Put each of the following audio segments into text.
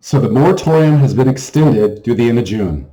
So the moratorium has been extended through the end of June.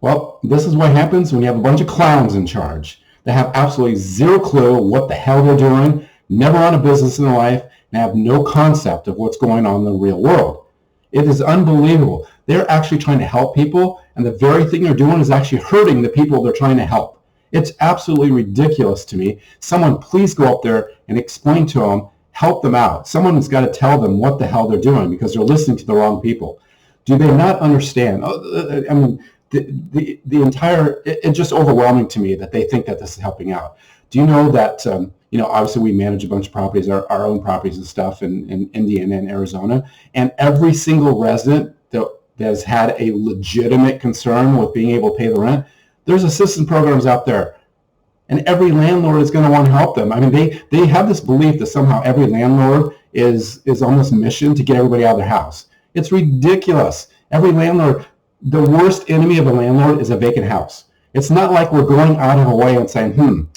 Well, this is what happens when you have a bunch of clowns in charge. They have absolutely zero clue what the hell they're doing, never run a business in their life, and have no concept of what's going on in the real world. It is unbelievable. They're actually trying to help people, and the very thing they're doing is actually hurting the people they're trying to help. It's absolutely ridiculous to me. Someone please go up there and explain to them, help them out. Someone's got to tell them what the hell they're doing because they're listening to the wrong people. Do they not understand? I mean, the entire, it's just overwhelming to me that they think that this is helping out. Do you know that, obviously we manage a bunch of properties, our own properties and stuff in Indiana and Arizona, and every single resident that has had a legitimate concern with being able to pay the rent, there's assistance programs out there. And every landlord is going to want to help them. I mean, they have this belief that somehow every landlord is on this mission to get everybody out of their house. It's ridiculous. Every landlord, the worst enemy of a landlord is a vacant house. It's not like we're going out of our way and saying,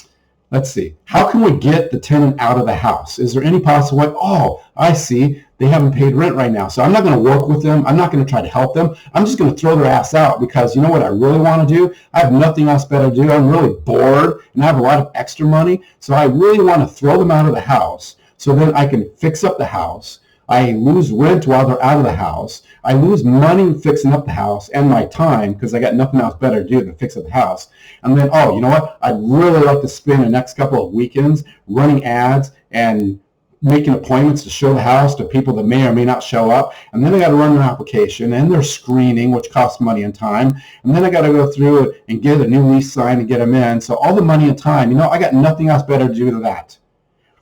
let's see, how can we get the tenant out of the house? Is there any possible way? Oh, I see. They haven't paid rent right now. So I'm not going to work with them. I'm not going to try to help them. I'm just going to throw their ass out because you know what I really want to do? I have nothing else better to do. I'm really bored and I have a lot of extra money. So I really want to throw them out of the house so then I can fix up the house. I lose rent while they're out of the house. I lose money fixing up the house and my time because I got nothing else better to do than fix up the house. And then, you know what? I'd really like to spend the next couple of weekends running ads and making appointments to show the house to people that may or may not show up. And then I got to run an application and their screening, which costs money and time. And then I got to go through it and get a new lease signed and get them in. So all the money and time, I got nothing else better to do than that.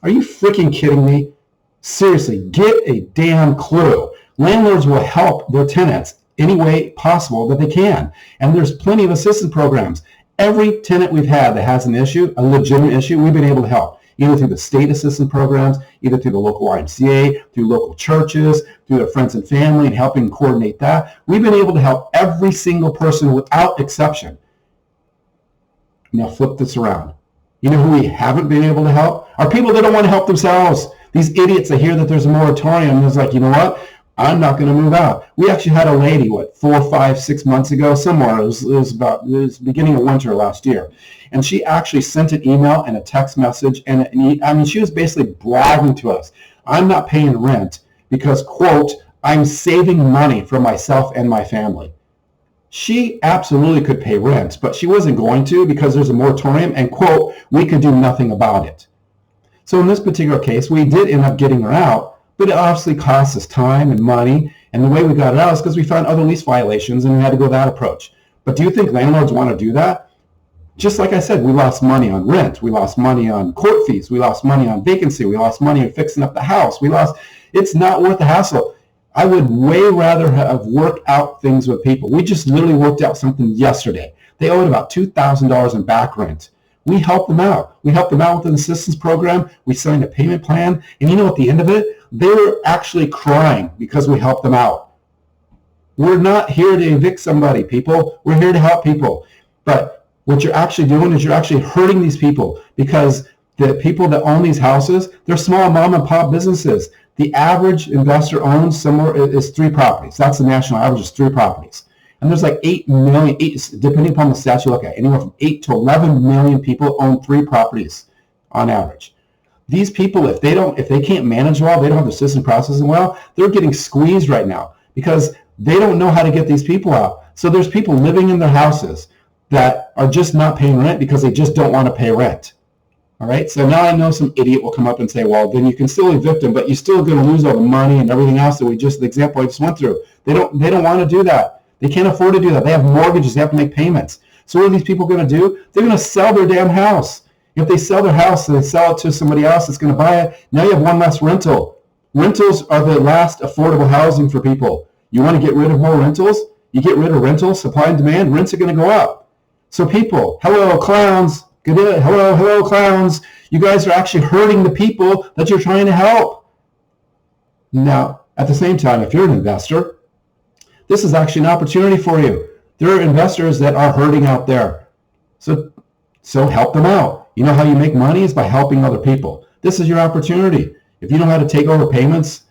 Are you freaking kidding me? Seriously, get a damn clue. Landlords will help their tenants any way possible that they can. And there's plenty of assistance programs. Every tenant we've had that has an issue, a legitimate issue, we've been able to help. Either through the state assistance programs, either through the local YMCA, through local churches, through their friends and family, and helping coordinate that. We've been able to help every single person without exception. Now flip this around. You know who we haven't been able to help? Are people that don't want to help themselves. These idiots that hear that there's a moratorium and it's like, you know what? I'm not going to move out. We actually had a lady, 4, 5, 6 months ago, somewhere. It was beginning of winter last year. And she actually sent an email and a text message. And she was basically bragging to us. I'm not paying rent because, quote, I'm saving money for myself and my family. She absolutely could pay rent, but she wasn't going to because there's a moratorium and, quote, we could do nothing about it. So in this particular case, we did end up getting her out, but it obviously cost us time and money. And the way we got it out is because we found other lease violations and we had to go that approach. But do you think landlords want to do that? Just like I said, we lost money on rent. We lost money on court fees. We lost money on vacancy. We lost money on fixing up the house. It's not worth the hassle. I would way rather have worked out things with people. We just literally worked out something yesterday. They owed about $2,000 in back rent. We helped them out. We helped them out with an assistance program. We signed a payment plan. And at the end of it, they were actually crying because we helped them out. We're not here to evict somebody, people. We're here to help people. But what you're actually doing is you're actually hurting these people because the people that own these houses, they're small mom and pop businesses. The average investor owns is 3 properties. That's the national average is 3 properties. And there's like 8 million, depending upon the stats you look at, anywhere from 8 to 11 million people own 3 properties on average. These people, if they can't manage well, they don't have the system processing well, they're getting squeezed right now because they don't know how to get these people out. So there's people living in their houses that are just not paying rent because they just don't want to pay rent. All right, so now I know some idiot will come up and say, well, then you can still evict them, but you're still going to lose all the money and everything else the example I just went through. They don't want to do that. They can't afford to do that. They have mortgages. They have to make payments. So what are these people going to do? They're going to sell their damn house. If they sell their house and they sell it to somebody else that's going to buy it, now you have one less rental. Rentals are the last affordable housing for people. You want to get rid of more rentals? You get rid of rentals, supply and demand, rents are going to go up. So people, hello, clowns. Hello, clowns. You guys are actually hurting the people that you're trying to help. Now, at the same time, if you're an investor, this is actually an opportunity for you. There are investors that are hurting out there. So help them out. You know how you make money is by helping other people. This is your opportunity. If you know how to take over payments,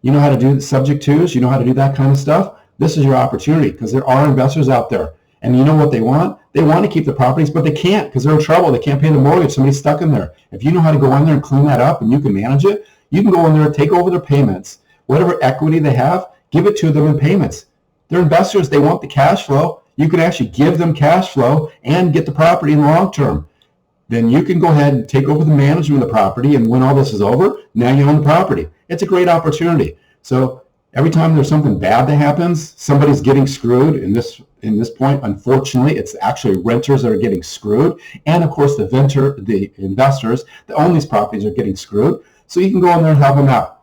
you know how to do the subject twos, you know how to do that kind of stuff, this is your opportunity, because there are investors out there. And you know what they want? They want to keep the properties, but they can't because they're in trouble. They can't pay the mortgage. Somebody's stuck in there. If you know how to go in there and clean that up and you can manage it, you can go in there, take over their payments. Whatever equity they have, give it to them in payments. They're investors. They want the cash flow. You can actually give them cash flow and get the property in the long term. Then you can go ahead and take over the management of the property, and when all this is over, now you own the property. It's a great opportunity. So every time there's something bad that happens, somebody's getting screwed. In this point, unfortunately, it's actually renters that are getting screwed, and of course the investors that own these properties are getting screwed. So you can go in there and help them out.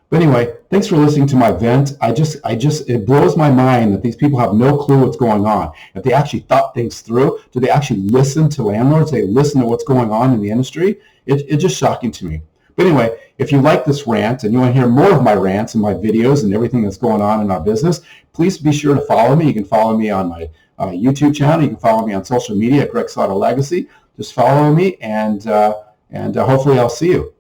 But anyway, thanks for listening to my vent. It blows my mind that these people have no clue what's going on. If they actually thought things through, do they actually listen to landlords? They listen to what's going on in the industry? It's just shocking to me. But anyway, if you like this rant and you want to hear more of my rants and my videos and everything that's going on in our business, please be sure to follow me. You can follow me on my YouTube channel. You can follow me on social media at Greg Sauter Legacy. Just follow me, and hopefully I'll see you.